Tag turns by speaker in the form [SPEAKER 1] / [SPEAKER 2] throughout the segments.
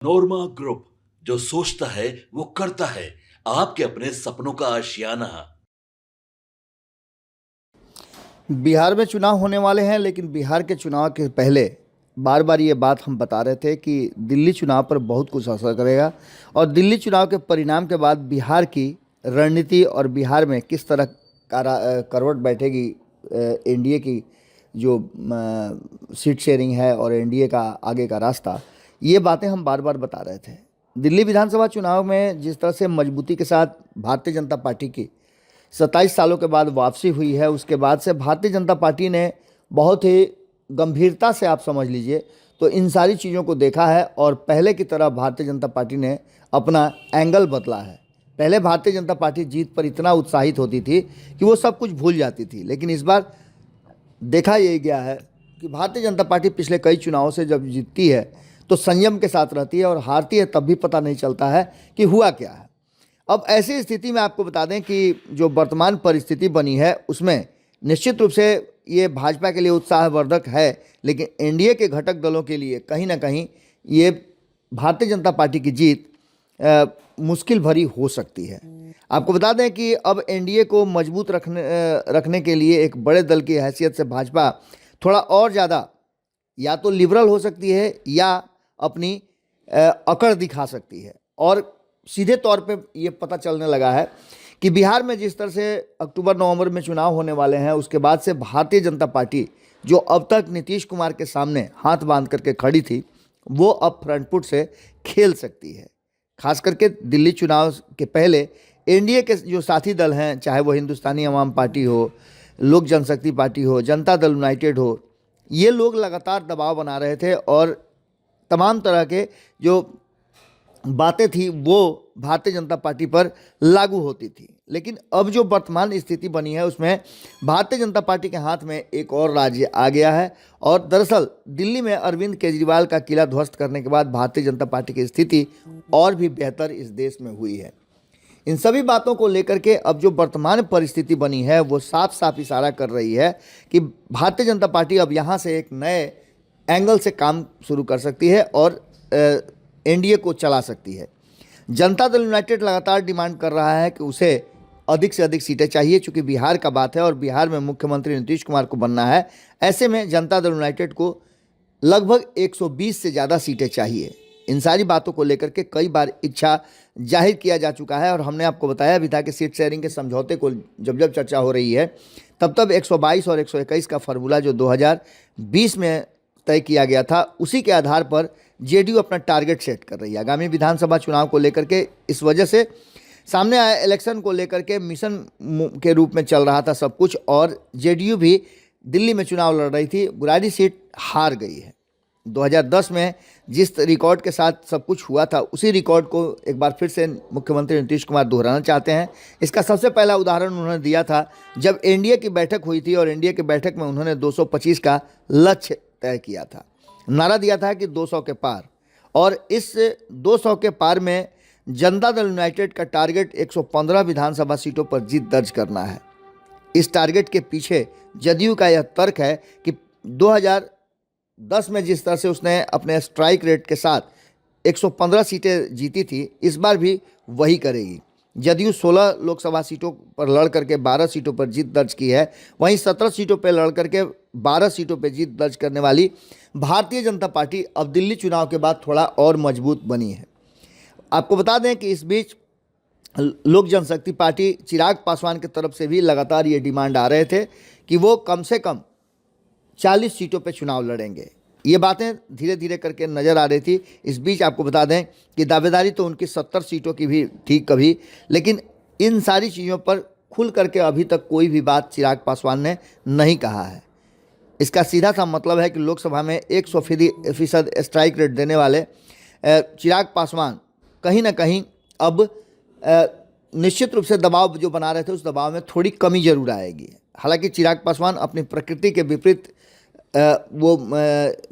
[SPEAKER 1] नोरमा group, जो सोचता है वो करता है। आपके अपने सपनों का आशियाना।
[SPEAKER 2] बिहार में चुनाव होने वाले हैं, लेकिन बिहार के चुनाव के पहले बार बार ये बात हम बता रहे थे कि दिल्ली चुनाव पर बहुत कुछ असर करेगा और दिल्ली चुनाव के परिणाम के बाद बिहार की रणनीति और बिहार में किस तरह करवट बैठेगी एनडीए की जो सीट शेयरिंग है और एनडीए का आगे का रास्ता, ये बातें हम बार बार बता रहे थे। दिल्ली विधानसभा चुनाव में जिस तरह से मजबूती के साथ भारतीय जनता पार्टी की 27 सालों के बाद वापसी हुई है, उसके बाद से भारतीय जनता पार्टी ने बहुत ही गंभीरता से, आप समझ लीजिए, तो इन सारी चीज़ों को देखा है और पहले की तरह भारतीय जनता पार्टी ने अपना एंगल बदला है। पहले भारतीय जनता पार्टी जीत पर इतना उत्साहित होती थी कि वो सब कुछ भूल जाती थी, लेकिन इस बार देखा यही गया है कि भारतीय जनता पार्टी पिछले कई चुनावों से जब जीतती है तो संयम के साथ रहती है और हारती है तब भी पता नहीं चलता है कि हुआ क्या है। अब ऐसी स्थिति में आपको बता दें कि जो वर्तमान परिस्थिति बनी है उसमें निश्चित रूप से ये भाजपा के लिए उत्साहवर्धक है, लेकिन एनडीए के घटक दलों के लिए कहीं ना कहीं ये भारतीय जनता पार्टी की जीत मुश्किल भरी हो सकती है। आपको बता दें कि अब एनडीए को मजबूत रखने के लिए एक बड़े दल की हैसियत से भाजपा थोड़ा और ज़्यादा या तो लिबरल हो सकती है या अपनी अकड़ दिखा सकती है। और सीधे तौर पे ये पता चलने लगा है कि बिहार में जिस तरह से अक्टूबर नवंबर में चुनाव होने वाले हैं, उसके बाद से भारतीय जनता पार्टी जो अब तक नीतीश कुमार के सामने हाथ बांध करके खड़ी थी, वो अब फ्रंट फुट से खेल सकती है। खास करके दिल्ली चुनाव के पहले एनडीए के जो साथी दल हैं, चाहे वो हिंदुस्तानी अवाम पार्टी हो, लोक जनशक्ति पार्टी हो, जनता दल यूनाइटेड हो, ये लोग लगातार दबाव बना रहे थे और तमाम तरह के जो बातें थी वो भारतीय जनता पार्टी पर लागू होती थी। लेकिन अब जो वर्तमान स्थिति बनी है उसमें भारतीय जनता पार्टी के हाथ में एक और राज्य आ गया है और दरअसल दिल्ली में अरविंद केजरीवाल का किला ध्वस्त करने के बाद भारतीय जनता पार्टी की स्थिति और भी बेहतर इस देश में हुई है। इन सभी बातों को लेकर के अब जो वर्तमान परिस्थिति बनी है वो साफ साफ इशारा कर रही है कि भारतीय जनता पार्टी अब यहाँ से एक नए एंगल से काम शुरू कर सकती है और एनडीए को चला सकती है। जनता दल यूनाइटेड लगातार डिमांड कर रहा है कि उसे अधिक से अधिक सीटें चाहिए, चूंकि बिहार का बात है और बिहार में मुख्यमंत्री नीतीश कुमार को बनना है। ऐसे में जनता दल यूनाइटेड को लगभग 120 से ज़्यादा सीटें चाहिए। इन सारी बातों को लेकर के कई बार इच्छा जाहिर किया जा चुका है और हमने आपको बताया भी था कि सीट शेयरिंग के समझौते को जब जब चर्चा हो रही है तब तब 122 और 121 का फार्मूला जो 2020 में तय किया गया था, उसी के आधार पर जेडीयू अपना टारगेट सेट कर रही है आगामी विधानसभा चुनाव को लेकर के। इस वजह से सामने आए इलेक्शन को लेकर के मिशन के रूप में चल रहा था सब कुछ और जेडीयू भी दिल्ली में चुनाव लड़ रही थी। बुराड़ी सीट हार गई है। 2010 में जिस रिकॉर्ड के साथ सब कुछ हुआ था उसी रिकॉर्ड को एक बार फिर से मुख्यमंत्री नीतीश कुमार दोहराना चाहते हैं। इसका सबसे पहला उदाहरण उन्होंने दिया था जब एनडीए की बैठक हुई थी और एनडीए की बैठक में उन्होंने 225 का लक्ष्य तय किया था, नारा दिया था कि 200 के पार, और इस 200 के पार में जनता दल यूनाइटेड का टारगेट 115 विधानसभा सीटों पर जीत दर्ज करना है। इस टारगेट के पीछे जदयू का यह तर्क है कि 2010 में जिस तरह से उसने अपने स्ट्राइक रेट के साथ 115 सीटें जीती थी, इस बार भी वही करेगी। जदयू 16 लोकसभा सीटों पर लड़ करके 12 सीटों पर जीत दर्ज की है, वहीं 17 सीटों पर लड़ करके 12 सीटों पर जीत दर्ज करने वाली भारतीय जनता पार्टी अब दिल्ली चुनाव के बाद थोड़ा और मजबूत बनी है। आपको बता दें कि इस बीच लोक जनशक्ति पार्टी चिराग पासवान की तरफ से भी लगातार ये डिमांड आ रहे थे कि वो कम से कम 40 सीटों पर चुनाव लड़ेंगे। ये बातें धीरे धीरे करके नज़र आ रही थी। इस बीच आपको बता दें कि दावेदारी तो उनकी 70 सीटों की भी थी कभी, लेकिन इन सारी चीज़ों पर खुल करके अभी तक कोई भी बात चिराग पासवान ने नहीं कहा है। इसका सीधा सा मतलब है कि लोकसभा में 100% स्ट्राइक रेट देने वाले चिराग पासवान कहीं ना कहीं अब निश्चित रूप से दबाव जो बना रहे थे उस दबाव में थोड़ी कमी जरूर आएगी। हालांकि चिराग पासवान अपनी प्रकृति के विपरीत वो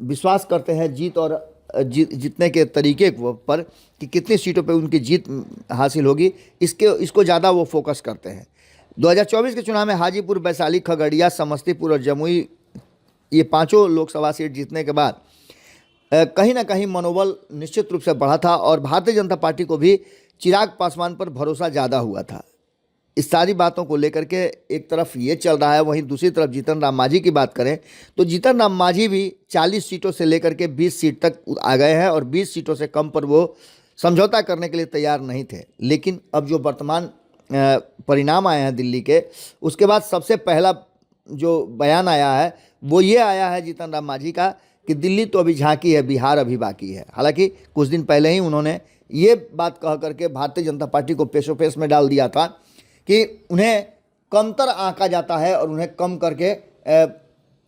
[SPEAKER 2] विश्वास करते हैं जीत और जीतने के तरीके पर कि कितनी सीटों पे उनकी जीत हासिल होगी, इसको ज़्यादा वो फोकस करते हैं। 2024 के चुनाव में हाजीपुर, वैशाली, खगड़िया, समस्तीपुर और जमुई, ये पांचों लोकसभा सीट जीतने के बाद कहीं ना कहीं मनोबल निश्चित रूप से बढ़ा था और भारतीय जनता पार्टी को भी चिराग पासवान पर भरोसा ज़्यादा हुआ था। इस सारी बातों को लेकर के एक तरफ ये चल रहा है, वहीं दूसरी तरफ जीतन राम मांझी की बात करें तो जीतन राम मांझी भी 40 सीटों से लेकर के 20 सीट तक आ गए हैं और 20 सीटों से कम पर वो समझौता करने के लिए तैयार नहीं थे। लेकिन अब जो वर्तमान परिणाम आए हैं दिल्ली के, उसके बाद सबसे पहला जो बयान आया है वो ये आया है जीतन राम मांझी का कि दिल्ली तो अभी झांकी है, बिहार अभी बाकी है। हालांकि कुछ दिन पहले ही उन्होंने ये बात कह करके भारतीय जनता पार्टी को पेशोपेश में डाल दिया था कि उन्हें कमतर आंका जाता है और उन्हें कम करके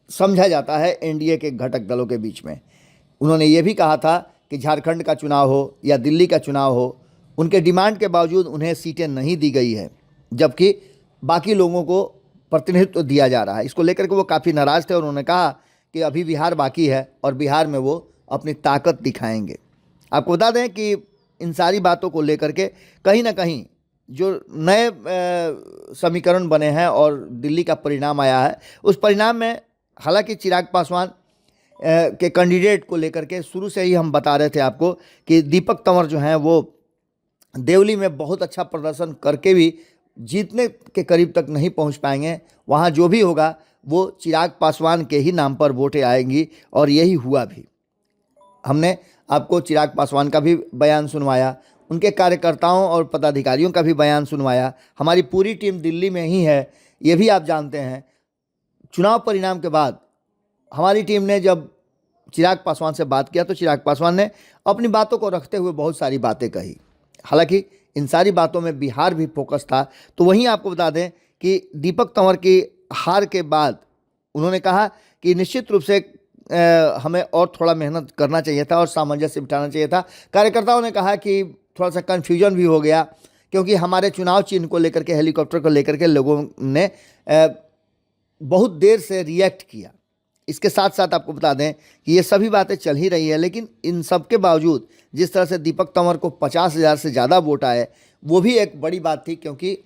[SPEAKER 2] समझा जाता है एनडीए के घटक दलों के बीच में। उन्होंने ये भी कहा था कि झारखंड का चुनाव हो या दिल्ली का चुनाव हो, उनके डिमांड के बावजूद उन्हें सीटें नहीं दी गई है, जबकि बाकी लोगों को प्रतिनिधित्व दिया जा रहा है। इसको लेकर के वो काफ़ी नाराज़ थे और उन्होंने कहा कि अभी बिहार बाकी है और बिहार में वो अपनी ताकत दिखाएंगे। आपको बता दें कि इन सारी बातों को लेकर के कहीं ना कहीं जो नए समीकरण बने हैं और दिल्ली का परिणाम आया है, उस परिणाम में हालांकि चिराग पासवान के कैंडिडेट को लेकर के शुरू से ही हम बता रहे थे आपको कि दीपक तंवर जो हैं वो देवली में बहुत अच्छा प्रदर्शन करके भी जीतने के करीब तक नहीं पहुंच पाएंगे। वहां जो भी होगा वो चिराग पासवान के ही नाम पर वोटें आएंगी और यही हुआ भी। हमने आपको चिराग पासवान का भी बयान सुनवाया, उनके कार्यकर्ताओं और पदाधिकारियों का भी बयान सुनवाया। हमारी पूरी टीम दिल्ली में ही है, ये भी आप जानते हैं। चुनाव परिणाम के बाद हमारी टीम ने जब चिराग पासवान से बात किया तो चिराग पासवान ने अपनी बातों को रखते हुए बहुत सारी बातें कही। हालांकि इन सारी बातों में बिहार भी फोकस था। तो वहीं आपको बता दें कि दीपक तंवर की हार के बाद उन्होंने कहा कि निश्चित रूप से हमें और थोड़ा मेहनत करना चाहिए था और सामंजस्य बिठाना चाहिए था। कार्यकर्ताओं ने कहा कि थोड़ा सा कन्फ्यूजन भी हो गया क्योंकि हमारे चुनाव चिन्ह को लेकर के, हेलीकॉप्टर को लेकर के लोगों ने बहुत देर से रिएक्ट किया। इसके साथ साथ आपको बता दें कि ये सभी बातें चल ही रही है, लेकिन इन सब के बावजूद जिस तरह से दीपक तंवर को 50,000 से ज़्यादा वोट आए वो भी एक बड़ी बात थी, क्योंकि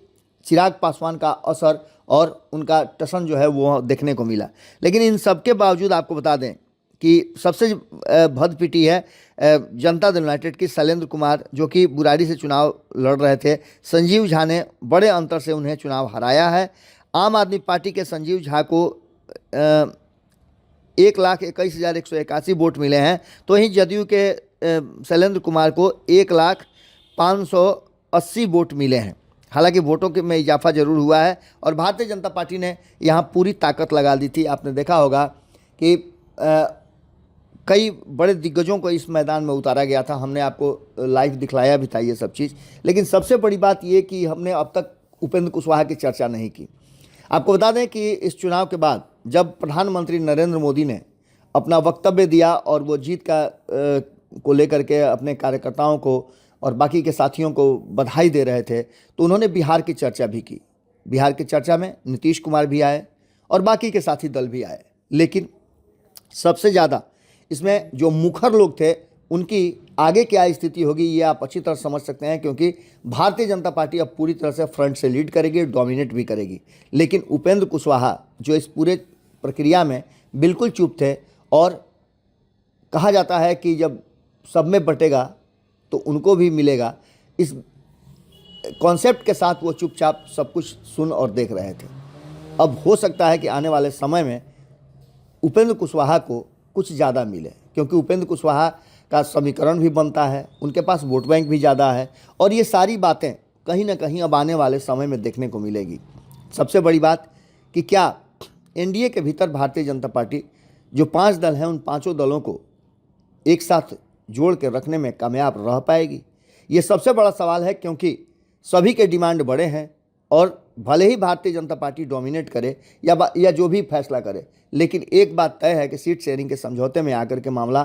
[SPEAKER 2] चिराग पासवान का असर और उनका टसन जो है वो देखने को मिला। लेकिन इन सब के बावजूद आपको बता दें कि सबसे भदपिटी है जनता दल यूनाइटेड की शैलेंद्र कुमार, जो कि बुराड़ी से चुनाव लड़ रहे थे। संजीव झा ने बड़े अंतर से उन्हें चुनाव हराया है। आम आदमी पार्टी के संजीव झा को 1,21,181 वोट मिले हैं, तो वहीं जदयू के शैलेंद्र कुमार को 1,05,80 वोट मिले हैं। हालांकि वोटों के में इजाफा जरूर हुआ है और भारतीय जनता पार्टी ने यहाँ पूरी ताकत लगा दी थी। आपने देखा होगा कि कई बड़े दिग्गजों को इस मैदान में उतारा गया था, हमने आपको लाइव दिखलाया भी था ये सब चीज़। लेकिन सबसे बड़ी बात ये कि हमने अब तक उपेंद्र कुशवाहा की चर्चा नहीं की। आपको बता दें कि इस चुनाव के बाद जब प्रधानमंत्री नरेंद्र मोदी ने अपना वक्तव्य दिया और वो जीत को लेकर के अपने कार्यकर्ताओं को और बाकी के साथियों को बधाई दे रहे थे, तो उन्होंने बिहार की चर्चा भी की। बिहार की चर्चा में नीतीश कुमार भी आए और बाकी के साथी दल भी आए। लेकिन सबसे ज़्यादा इसमें जो मुखर लोग थे उनकी आगे क्या स्थिति होगी ये आप अच्छी तरह समझ सकते हैं, क्योंकि भारतीय जनता पार्टी अब पूरी तरह से फ्रंट से लीड करेगी, डोमिनेट भी करेगी। लेकिन उपेंद्र कुशवाहा जो इस पूरे प्रक्रिया में बिल्कुल चुप थे, और कहा जाता है कि जब सब में बटेगा तो उनको भी मिलेगा, इस कॉन्सेप्ट के साथ वो चुपचाप सब कुछ सुन और देख रहे थे। अब हो सकता है कि आने वाले समय में उपेंद्र कुशवाहा को कुछ ज़्यादा मिले, क्योंकि उपेंद्र कुशवाहा का समीकरण भी बनता है, उनके पास वोट बैंक भी ज़्यादा है, और ये सारी बातें कहीं ना कहीं अब आने वाले समय में देखने को मिलेगी। सबसे बड़ी बात कि क्या एनडीए के भीतर भारतीय जनता पार्टी जो 5 दल हैं उन 5 दलों को एक साथ जोड़ के रखने में कामयाब रह पाएगी, ये सबसे बड़ा सवाल है। क्योंकि सभी के डिमांड बड़े हैं और भले ही भारतीय जनता पार्टी डोमिनेट करे या जो भी फैसला करे, लेकिन एक बात तय है कि सीट शेयरिंग के समझौते में आकर के मामला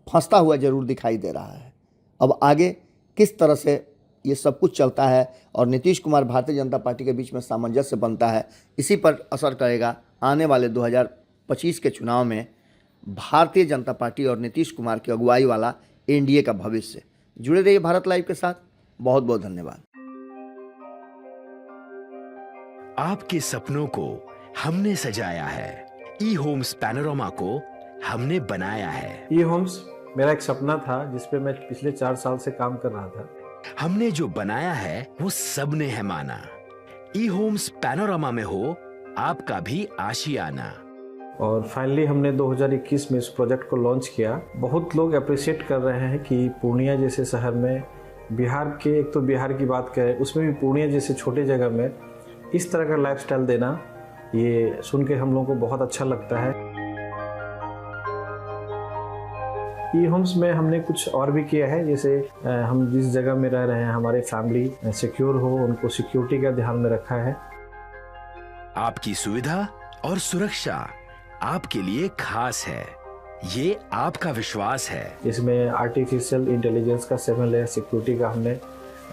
[SPEAKER 2] फंसता हुआ जरूर दिखाई दे रहा है। अब आगे किस तरह से ये सब कुछ चलता है और नीतीश कुमार भारतीय जनता पार्टी के बीच में सामंजस्य बनता है, इसी पर असर करेगा आने वाले 2025 के चुनाव में भारतीय जनता पार्टी और नीतीश कुमार की अगुवाई वाला एनडीए का भविष्य। जुड़े रहिए भारत लाइव के साथ। बहुत बहुत धन्यवाद।
[SPEAKER 3] आपके सपनों को हमने सजाया है, ई होम्स पैनोरामा को हमने बनाया है।
[SPEAKER 4] ई होम्स मेरा एक सपना था जिस पे मैं पिछले 4 साल से काम कर रहा था।
[SPEAKER 3] हमने जो बनाया है वो सबने है माना। ई होम्स पैनोरामा में हो आपका भी आशियाना।
[SPEAKER 4] और फाइनली हमने 2021 में इस प्रोजेक्ट को लॉन्च किया। बहुत लोग अप्रिशिएट कर रहे हैं कि पूर्णिया जैसे शहर में, बिहार के, एक तो बिहार की बात करें उसमें भी पूर्णिया जैसे छोटे जगह में इस तरह का लाइफस्टाइल देना, ये सुन के हम लोगों को बहुत अच्छा लगता है। ई होम्स में हमने कुछ और भी किया है, जैसे हम जिस जगह में रह रहे हैं हमारे फैमिली सिक्योर हो, उनको सिक्योरिटी का ध्यान में रखा है।
[SPEAKER 3] आपकी सुविधा और सुरक्षा आपके लिए खास है, ये आपका विश्वास है।
[SPEAKER 4] इसमें आर्टिफिशियल इंटेलिजेंस का 7 लेयर सिक्योरिटी का हमने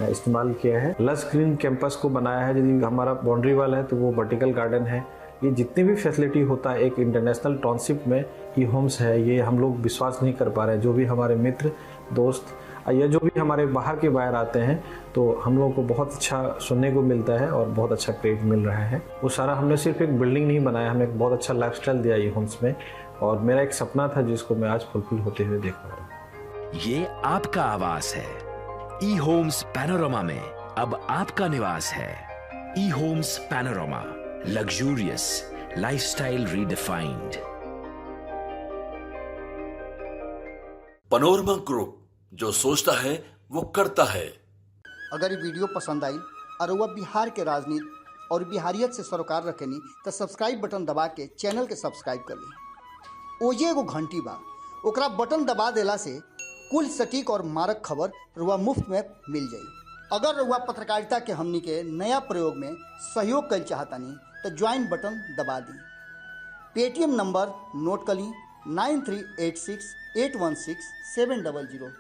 [SPEAKER 4] इस्तेमाल किया है। लस ग्रीन कैंपस को बनाया है। यदि हमारा बाउंड्री वाल है तो वो वर्टिकल गार्डन है। ये जितनी भी फैसिलिटी होता है एक इंटरनेशनल टाउनशिप में ई होम्स है, ये हम लोग विश्वास नहीं कर पा रहे हैं। जो भी हमारे मित्र दोस्त या जो भी हमारे बाहर के बाहर आते हैं तो हम लोगों को बहुत अच्छा सुनने को मिलता है और बहुत अच्छा क्रेडिट मिल रहा है। वो सारा हमने सिर्फ एक बिल्डिंग नहीं बनाया, हमने एक बहुत अच्छा लाइफस्टाइल दिया ई होम्स में, और मेरा एक सपना था जिसको मैं आज फुलफिल होते हुए देख पा रहा हूँ।
[SPEAKER 3] ये आपका आवास है। ई होम्स पैनोरामा में अब आपका निवास है। E homes Panorama, luxurious lifestyle redefined.
[SPEAKER 1] Panorama group, जो सोचता है वो करता है।
[SPEAKER 2] अगर ये वीडियो पसंद आई और वह बिहार के राजनीति और बिहारियत से सरोकार रखेनी तो सब्सक्राइब बटन दबा के चैनल के सब्सक्राइब कर ली। ओजे एगो घंटी बा, ओकरा बटन दबा देला से कुल सटीक और मारक खबर रुआ मुफ्त में मिल जाई। अगर रुआ पत्रकारिता के हमनी के नया प्रयोग में सहयोग कर चाहतानी तो ज्वाइन बटन दबा दी। पेटीएम नंबर नोट कर ली 9386816700।